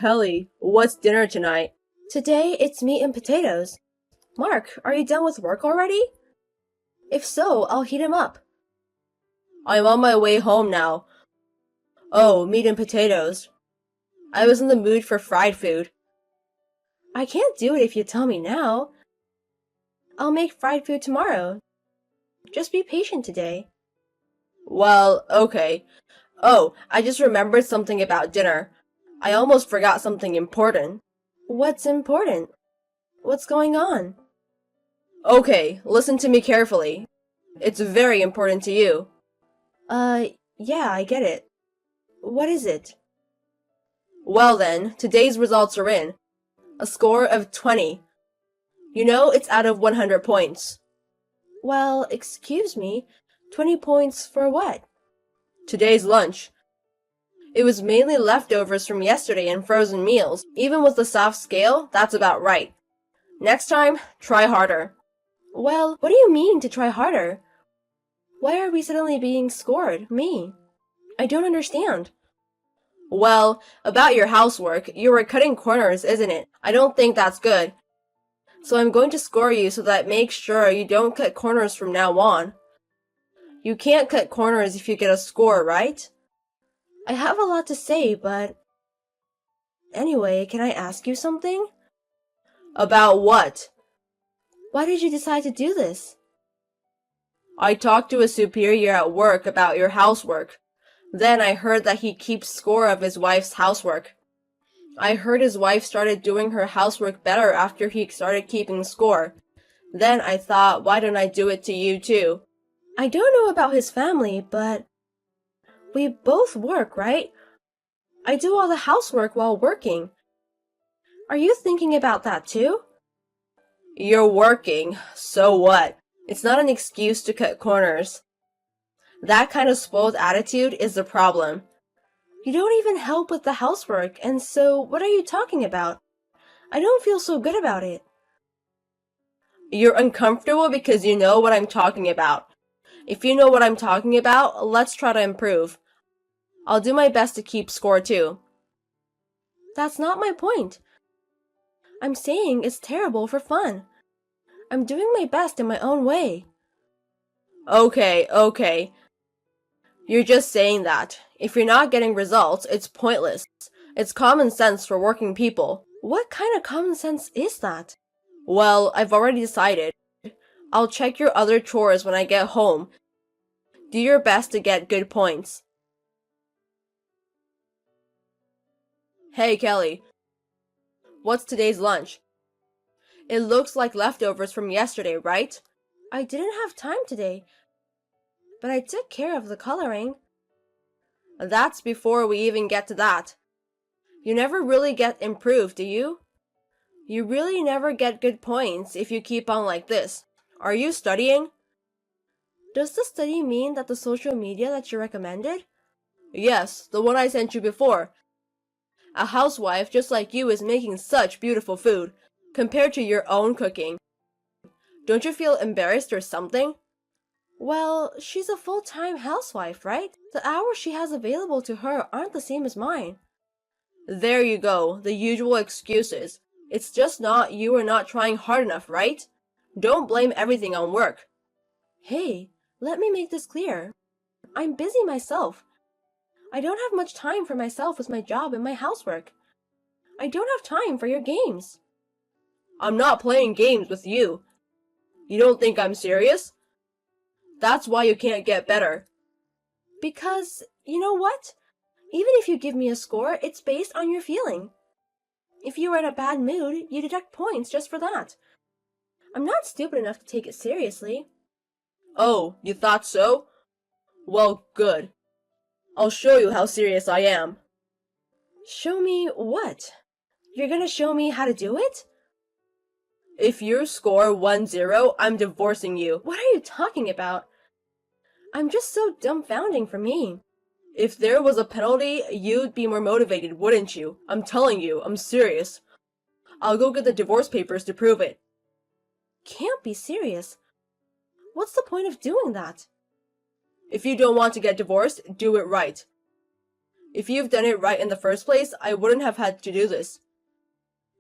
Kelly, what's dinner tonight? Today it's meat and potatoes. Mark, are you done with work already? If so, I'll heat 'em up. I'm on my way home now. Oh, meat and potatoes. I was in the mood for fried food. I can't do it if you tell me now. I'll make fried food tomorrow. Just be patient today. Well, okay. Oh, I just remembered something about dinner. I almost forgot something important. What's important? What's going on? Okay, listen to me carefully. It's very important to you. Yeah, I get it. What is it? Well then, today's results are in. A score of 20. You know it's out of 100 points. Well, excuse me. 20 points for what? Today's lunch. It was mainly leftovers from yesterday and frozen meals. Even with the soft scale, that's about right. Next time, try harder. Well, what do you mean to try harder? Why are we suddenly being scored? Me? I don't understand. Well, about your housework, you were cutting corners, isn't it? I don't think that's good. So I'm going to score you so that make sure you don't cut corners from now on. You can't cut corners if you get a score, right? I have a lot to say, but... Anyway, can I ask you something? About what? Why did you decide to do this? I talked to a superior at work about your housework. Then I heard that he keeps score of his wife's housework. I heard his wife started doing her housework better after he started keeping score. Then I thought, why don't I do it to you too? I don't know about his family, but... We both work, right? I do all the housework while working. Are you thinking about that too? You're working, so what? It's not an excuse to cut corners. That kind of spoiled attitude is the problem. You don't even help with the housework, and so what are you talking about? I don't feel so good about it. You're uncomfortable because you know what I'm talking about. If you know what I'm talking about, let's try to improve. I'll do my best to keep score too. That's not my point. I'm saying it's terrible for fun. I'm doing my best in my own way. Okay. You're just saying that. If you're not getting results, it's pointless. It's common sense for working people. What kind of common sense is that? Well, I've already decided. I'll check your other chores when I get home. Do your best to get good points. Hey, Kelly. What's today's lunch? It looks like leftovers from yesterday, right? I didn't have time today, but I took care of the coloring. That's before we even get to that. You never really get improved, do you? You really never get good points if you keep on like this. Are you studying? Does the study mean that the social media that you recommended? Yes, the one I sent you before. A housewife just like you is making such beautiful food, compared to your own cooking. Don't you feel embarrassed or something? Well, she's a full-time housewife, right? The hours she has available to her aren't the same as mine. There you go, the usual excuses. It's just not you are not trying hard enough, right? Don't blame everything on work. Hey, let me make this clear. I'm busy myself. I don't have much time for myself with my job and my housework. I don't have time for your games. I'm not playing games with you. You don't think I'm serious? That's why you can't get better. Because, you know what? Even if you give me a score, it's based on your feeling. If you are in a bad mood, you deduct points just for that. I'm not stupid enough to take it seriously. Oh, you thought so? Well, good. I'll show you how serious I am. Show me what? You're gonna show me how to do it? If you score 1-0, I'm divorcing you. What are you talking about? I'm just so dumbfounding for me. If there was a penalty, you'd be more motivated, wouldn't you? I'm telling you, I'm serious. I'll go get the divorce papers to prove it. Can't be serious. What's the point of doing that? If you don't want to get divorced, do it right. If you've done it right in the first place, I wouldn't have had to do this.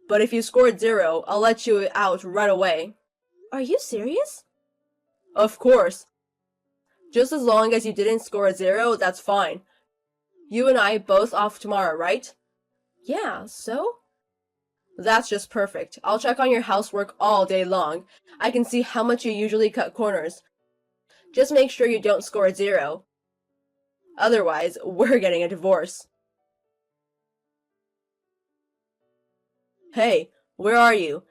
But if you scored 0, I'll let you out right away. Are you serious? Of course. Just as long as you didn't score a 0, that's fine. You and I both off tomorrow, right? Yeah, so? That's just perfect. I'll check on your housework all day long. I can see how much you usually cut corners. Just make sure you don't score a 0. Otherwise, we're getting a divorce. Hey, where are you?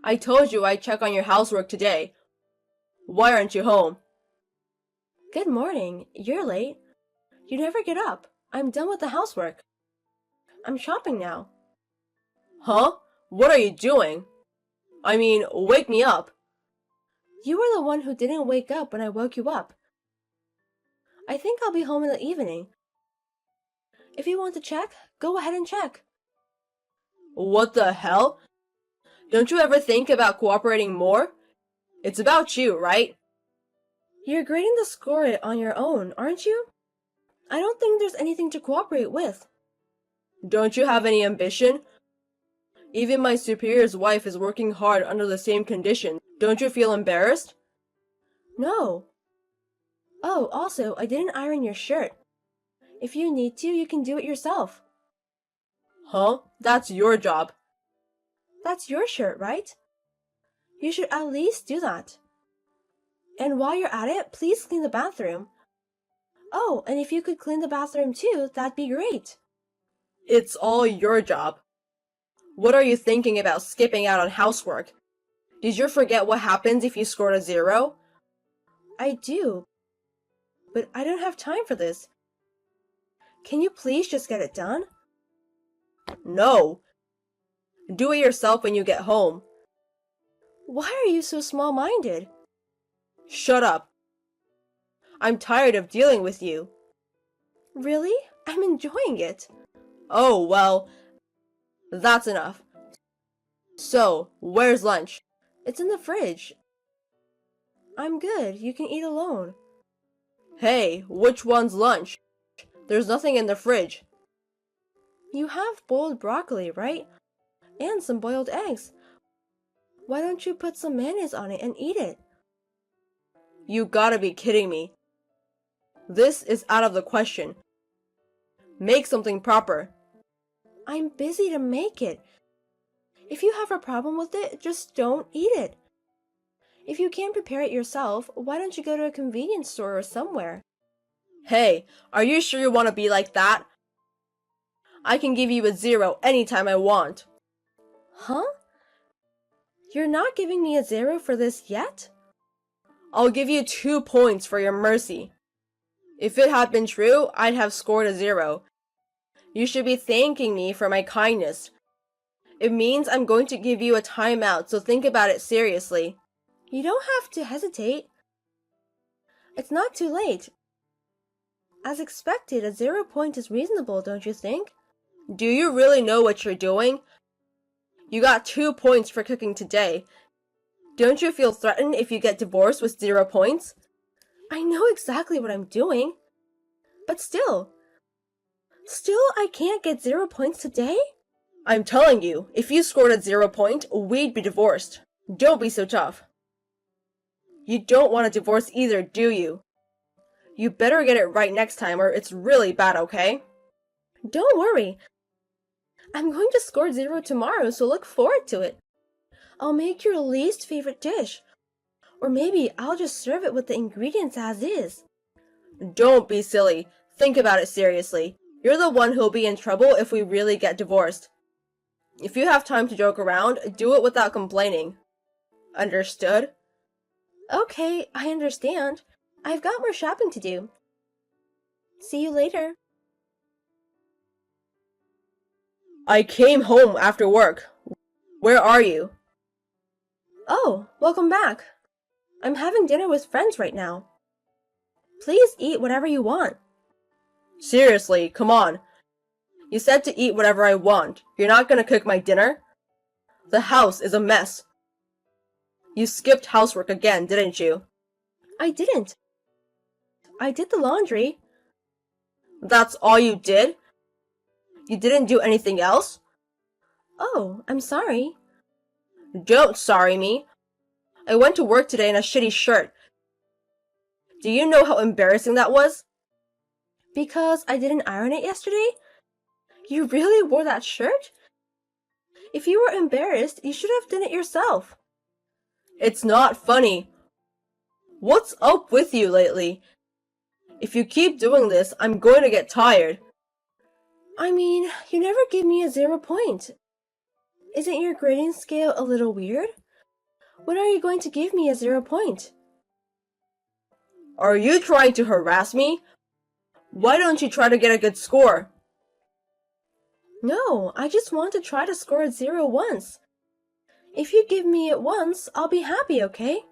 I told you I'd check on your housework today. Why aren't you home? Good morning. You're late. You never get up. I'm done with the housework. I'm shopping now. Huh? What are you doing? I mean, wake me up. You were the one who didn't wake up when I woke you up. I think I'll be home in the evening. If you want to check, go ahead and check. What the hell? Don't you ever think about cooperating more? It's about you, right? You're grading the score on your own, aren't you? I don't think there's anything to cooperate with. Don't you have any ambition? Even my superior's wife is working hard under the same conditions. Don't you feel embarrassed? No. Oh, also, I didn't iron your shirt. If you need to, you can do it yourself. Huh? That's your job. That's your shirt, right? You should at least do that. And while you're at it, please clean the bathroom. Oh, and if you could clean the bathroom too, that'd be great. It's all your job. What are you thinking about skipping out on housework? Did you forget what happens if you scored a 0? I do, but I don't have time for this. Can you please just get it done? No. Do it yourself when you get home. Why are you so small-minded? Shut up. I'm tired of dealing with you. Really? I'm enjoying it. Oh, well, that's enough. So, where's lunch? It's in the fridge. I'm good. You can eat alone. Hey, which one's lunch? There's nothing in the fridge. You have boiled broccoli, right? And some boiled eggs. Why don't you put some mayonnaise on it and eat it? You gotta be kidding me. This is out of the question. Make something proper. I'm busy to make it. If you have a problem with it, just don't eat it. If you can't prepare it yourself, why don't you go to a convenience store or somewhere? Hey, are you sure you want to be like that? I can give you a 0 anytime I want. Huh? You're not giving me a 0 for this yet? I'll give you 2 points for your mercy. If it had been true, I'd have scored a 0. You should be thanking me for my kindness. It means I'm going to give you a timeout, so think about it seriously. You don't have to hesitate. It's not too late. As expected, a 0 point is reasonable, don't you think? Do you really know what you're doing? You got 2 points for cooking today. Don't you feel threatened if you get divorced with 0 points? I know exactly what I'm doing. But still I can't get 0 points today? I'm telling you, if you scored a 0 point, we'd be divorced. Don't be so tough. You don't want a divorce either, do you? You better get it right next time or it's really bad, okay? Don't worry. I'm going to score 0 tomorrow, so look forward to it. I'll make your least favorite dish. Or maybe I'll just serve it with the ingredients as is. Don't be silly. Think about it seriously. You're the one who'll be in trouble if we really get divorced. If you have time to joke around, do it without complaining. Understood? Okay, I understand. I've got more shopping to do. See you later. I came home after work. Where are you? Oh, welcome back. I'm having dinner with friends right now. Please eat whatever you want. Seriously, come on. You said to eat whatever I want. You're not gonna cook my dinner? The house is a mess. You skipped housework again, didn't you? I didn't. I did the laundry. That's all you did? You didn't do anything else? Oh, I'm sorry. Don't sorry me. I went to work today in a shitty shirt. Do you know how embarrassing that was? Because I didn't iron it yesterday? You really wore that shirt? If you were embarrassed, you should have done it yourself. It's not funny. What's up with you lately? If you keep doing this, I'm going to get tired. I mean, you never give me a 0 point. Isn't your grading scale a little weird? When are you going to give me a 0 point? Are you trying to harass me? Why don't you try to get a good score? No, I just want to try to score a 0 once. If you give me it once, I'll be happy, okay?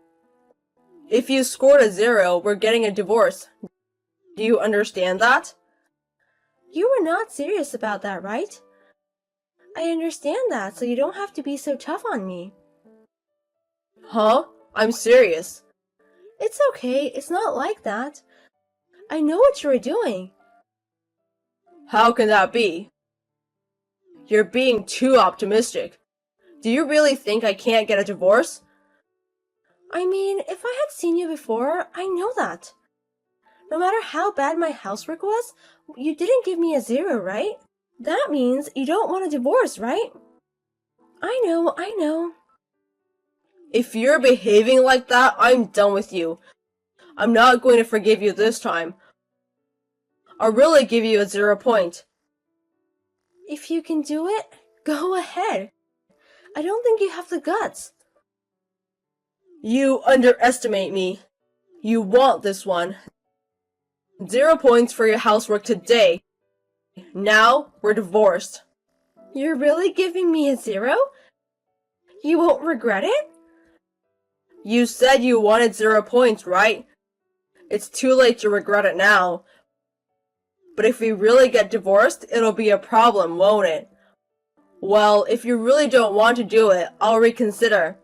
If you scored a 0, we're getting a divorce. Do you understand that? You were not serious about that, right? I understand that, so you don't have to be so tough on me. Huh? I'm serious. It's okay, it's not like that. I know what you were doing. How can that be? You're being too optimistic. Do you really think I can't get a divorce? I mean, if I had seen you before, I know that. No matter how bad my housework was, you didn't give me a 0, right? That means you don't want a divorce, right? I know. If you're behaving like that, I'm done with you. I'm not going to forgive you this time. I'll really give you a 0 point. If you can do it, go ahead. I don't think you have the guts. You underestimate me. You want this one. 0 points for your housework today. Now, we're divorced. You're really giving me a 0? You won't regret it? You said you wanted 0 points, right? It's too late to regret it now. But if we really get divorced, it'll be a problem, won't it? Well, if you really don't want to do it, I'll reconsider.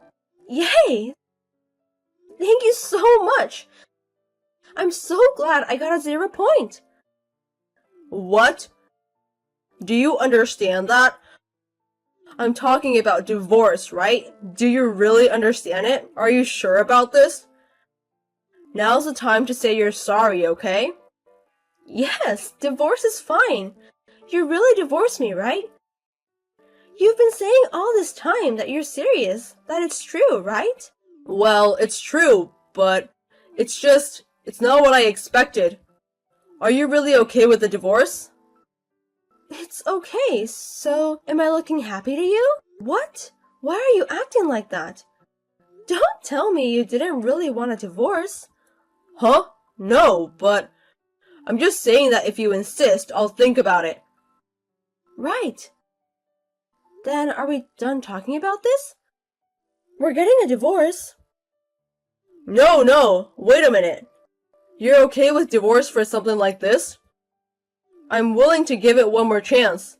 Yay! Thank you so much! I'm so glad I got a 0 point. What? Do you understand that? I'm talking about divorce, right? Do you really understand it? Are you sure about this? Now's the time to say you're sorry, okay? Yes, divorce is fine. You really divorced me, right? You've been saying all this time that you're serious, that it's true, right? Well, it's true, but it's not what I expected. Are you really okay with the divorce? It's okay, so am I looking happy to you? What? Why are you acting like that? Don't tell me you didn't really want a divorce. Huh? No, but I'm just saying that if you insist, I'll think about it. Right. Then are we done talking about this? We're getting a divorce. No, wait a minute. You're okay with divorce for something like this? I'm willing to give it one more chance.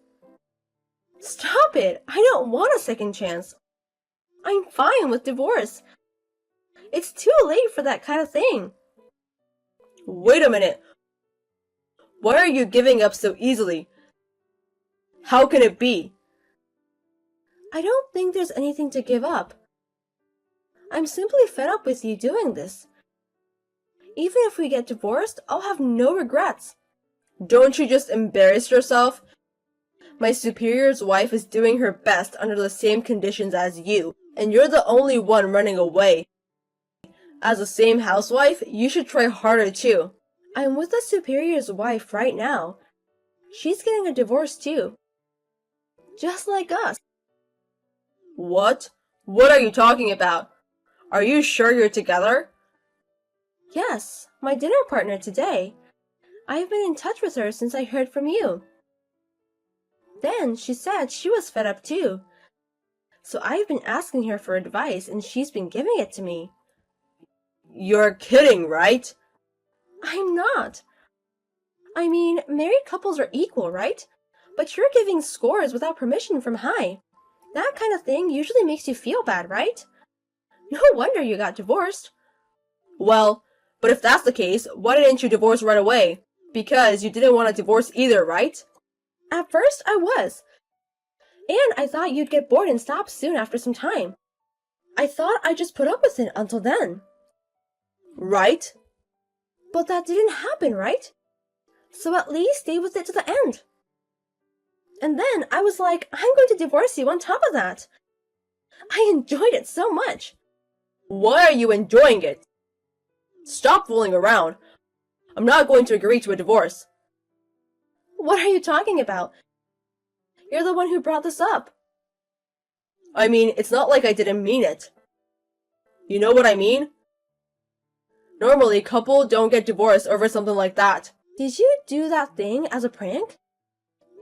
Stop it! I don't want a second chance. I'm fine with divorce. It's too late for that kind of thing. Wait a minute. Why are you giving up so easily? How can it be? I don't think there's anything to give up. I'm simply fed up with you doing this. Even if we get divorced, I'll have no regrets. Don't you just embarrass yourself? My superior's wife is doing her best under the same conditions as you, and you're the only one running away. As the same housewife, you should try harder too. I'm with the superior's wife right now. She's getting a divorce too. Just like us. What? What are you talking about? Are you sure you're together? Yes, my dinner partner today. I've been in touch with her since I heard from you. Then she said she was fed up too. So I've been asking her for advice and she's been giving it to me. You're kidding, right? I'm not. I mean, married couples are equal, right? But you're giving scores without permission from Hi. That kind of thing usually makes you feel bad, right? No wonder you got divorced. Well, but if that's the case, why didn't you divorce right away? Because you didn't want a divorce either, right? At first, I was. And I thought you'd get bored and stop soon after some time. I thought I'd just put up with it until then. Right? But that didn't happen, right? So at least stay with it to the end. And then I was like, I'm going to divorce you on top of that. I enjoyed it so much. Why are you enjoying it? Stop fooling around. I'm not going to agree to a divorce. What are you talking about? You're the one who brought this up. I mean, it's not like I didn't mean it. You know what I mean? Normally, couples don't get divorced over something like that. Did you do that thing as a prank?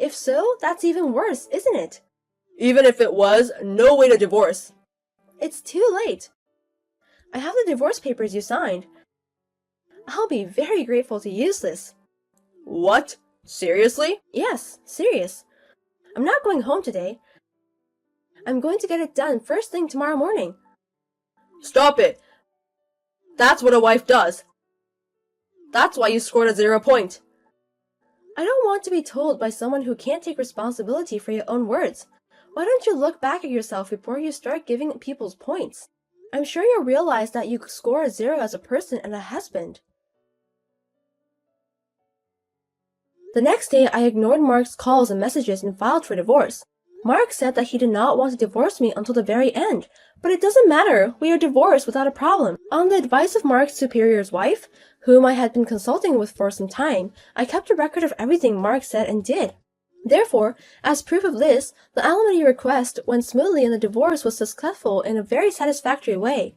If so, that's even worse, isn't it? Even if it was, no way to divorce. It's too late. I have the divorce papers you signed. I'll be very grateful to use this. What? Seriously? Yes, serious. I'm not going home today. I'm going to get it done first thing tomorrow morning. Stop it. That's what a wife does. That's why you scored a 0 point. I don't want to be told by someone who can't take responsibility for your own words. Why don't you look back at yourself before you start giving people's points? I'm sure you'll realize that you score a 0 as a person and a husband. The next day, I ignored Mark's calls and messages and filed for divorce. Mark said that he did not want to divorce me until the very end, but it doesn't matter, we are divorced without a problem. On the advice of Mark's superior's wife, whom I had been consulting with for some time, I kept a record of everything Mark said and did. Therefore, as proof of this, the alimony request went smoothly and the divorce was successful in a very satisfactory way.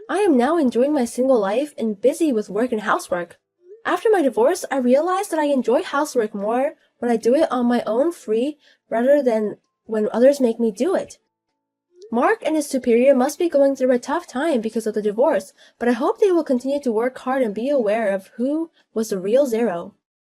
I am now enjoying my single life and busy with work and housework. After my divorce, I realized that I enjoy housework more when I do it on my own free rather than when others make me do it. Mark and his superior must be going through a tough time because of the divorce, but I hope they will continue to work hard and be aware of who was the real 0.